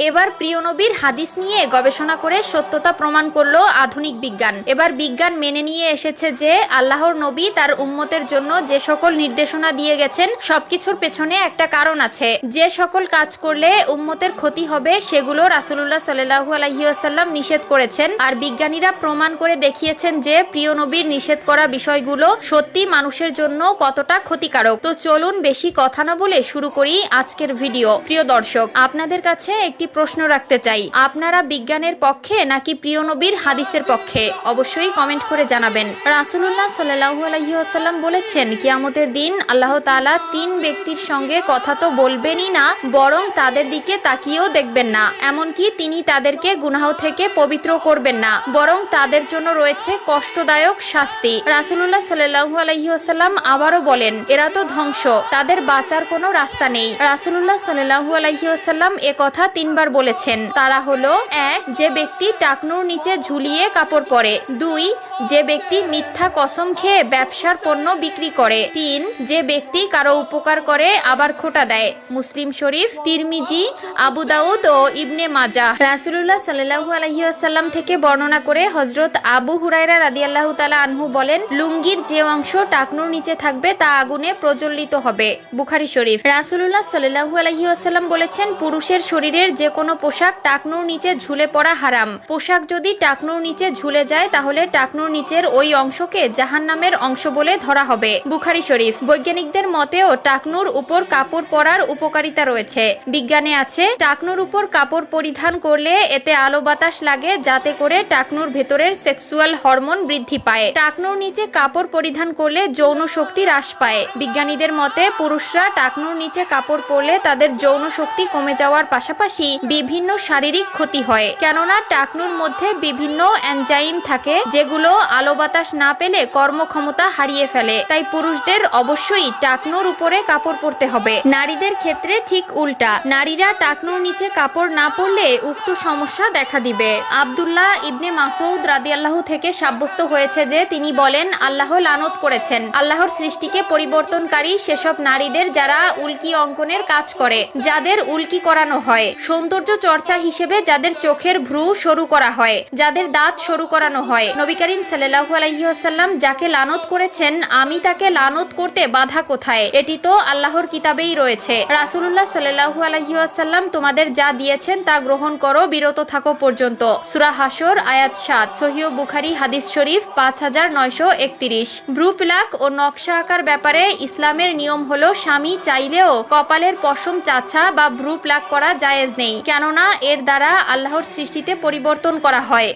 এবার প্রিয় নবীর হাদিস নিয়ে গবেষণা করে সত্যতা প্রমাণ করলো আধুনিক বিজ্ঞান। এবার বিজ্ঞান মেনে নিয়ে এসেছে যে আল্লাহর নবী তার উম্মতের জন্য যে সকল নির্দেশনা দিয়ে গেছেন সবকিছুর পেছনে একটা কারণ আছে। যে সকল কাজ করলে উম্মতের ক্ষতি হবে সেগুলো রাসূলুল্লাহ সাল্লাল্লাহু আলাইহি ওয়াসাল্লাম নিষেধ করেছেন। আর বিজ্ঞানীরা প্রমাণ করে দেখিয়েছেন যে প্রিয় নবীর নিষেধ করা বিষয়গুলো সত্যি মানুষের জন্য কতটা ক্ষতিকারক। তো চলুন বেশি কথা না বলে শুরু করি আজকের ভিডিও। প্রিয় দর্শক, আপনাদের কাছে একটি প্রশ্ন রাখতে চাই, আপনারা বিজ্ঞানের পক্ষে নাকি প্রিয় নবীর হাদিসের পক্ষে? অবশ্যই কমেন্ট করে জানাবেন। রাসূলুল্লাহ সাল্লাল্লাহু আলাইহি ওয়াসাল্লাম বলেছেন, কিয়ামতের দিন আল্লাহ তাআলা তিন ব্যক্তির সঙ্গে কথা তো বলবেনই না, বরং তাদের দিকে তাকিয়েও দেখবেন না। এমনকি তিনি তাদেরকে গুনাহ থেকে পবিত্র করবেন না, বরং তাদের জন্য রয়েছে কষ্টদায়ক শাস্তি। রাসূলুল্লাহ সাল্লাল্লাহু আলাইহি ওয়াসাল্লাম আবারও বলেন, এরা তো ধ্বংস, তাদের বাঁচার কোনো রাস্তা নেই। রাসূলুল্লাহ সাল্লাল্লাহু আলাইহি ওয়াসাল্লাম এ কথা তিনবার বলেছেন। তারা হলো: ১. যে ব্যক্তি টাকনুর নিচে ঝুলিয়ে কাপড় পরে। ২. যে ব্যক্তি মিথ্যা কসম খেয়ে ব্যবসার পণ্য বিক্রি করে। ৩. যে ব্যক্তি কারো উপকার করে আবার খোঁটা দেয়। মুসলিম শরীফ, তিরমিজি, আবু দাউদ ও ইবনে মাজাহ। রাসূলুল্লাহ সাল্লাল্লাহু আলাইহি ওয়াসাল্লাম থেকে বর্ণনা করে হযরত আবু হুরায়রা রাদিয়াল্লাহু তাআলা আনহু বলেন, লুঙ্গির যে অংশ টাকনুর নিচে থাকবে তা আগুনে প্রজ্বলিত হবে। বুখারী শরীফ। রাসূলুল্লাহ সাল্লাল্লাহু আলাইহি ওয়াসাল্লাম বলেছেন, পুরুষের শরীরের যে কোনো পোশাক টাকনুর নিচে ঝুলে পড়া হারাম। পোশাক যদি টাকনুর নিচে ঝুলে যায় তাহলে টাকনুর নিচের ওই অংশকে জাহান্নামের অংশ বলে ধরা হবে। বুখারী শরীফ। বৈজ্ঞানিকদের মতেও টাকনুর উপর কাপড় পরার উপকারিতা রয়েছে। বিজ্ঞানে আছে, টাকনুর উপর কাপড় পরিধান করলে এতে আলো বাতাস লাগে, যাতে করে টাকনুর ভেতরের সেক্সুয়াল হরমোন বৃদ্ধি পায়। টাকনুর নিচে কাপড় পরিধান করলে যৌন শক্তি হ্রাস পায়। বিজ্ঞানীদের মতে পুরুষরা টাকনুর নিচে কাপড় পরলে তাদের যৌন শক্তি কমে যাওয়ার পাশাপাশি বিভিন্ন শারীরিক ক্ষতি হয়, কেননা টাকনুর মধ্যে বিভিন্ন এনজাইম থাকে যেগুলো আলো বাতাস না পেলে কর্মক্ষমতা হারিয়ে ফেলে। তাই পুরুষদের অবশ্যই টাকনুর উপরে কাপড় পরতে হবে। নারীদের ক্ষেত্রে ঠিক উল্টা, নারীরা টাকনুর নিচে কাপড় না পরলে উক্ত সমস্যা দেখা দিবে। আব্দুল্লাহ ইবনে মাসউদ রাদিয়াল্লাহু থেকে সাব্যস্ত হয়েছে যে তিনি বলেন, আল্লাহ লানত করেছেন আল্লাহর সৃষ্টিকে পরিবর্তনকারী সেসব নারীদের যারা উল্কি অঙ্কনের কাজ করে, যাদের উল্কি করানো হয়, সৌন্দর্য চর্চা হিসেবে যাদের চোখের ভ্রু সরু করা হয়, যাদের দাঁত সরু করানো হয়। নবী করিম সাল্লাল্লাহু আলাইহি ওয়াসাল্লাম যাকে লানত করেছেন, আমি তাকে লানত করতে বাধা কোথায়? এটি তো আল্লাহর কিতাবেই রয়েছে। রাসূলুল্লাহ সাল্লাল্লাহু আলাইহি ওয়াসাল্লাম তোমাদের যা দিয়েছেন তা গ্রহণ করো, বিরত থাকো পর্যন্ত। সূরা হাসর আয়াত ৭। সহিহ বুখারী হাদিস শরীফ 5931। ভ্রু প্লাক ও নকশা আঁকার ব্যাপারে ইসলামের নিয়ম হলো, স্বামী চাইলেও কপালের পশম চাছা বা ভ্রু প্লাক করা জায়েজ নেই, কেননা এর দ্বারা আল্লাহর সৃষ্টিতে পরিবর্তন করা হয়।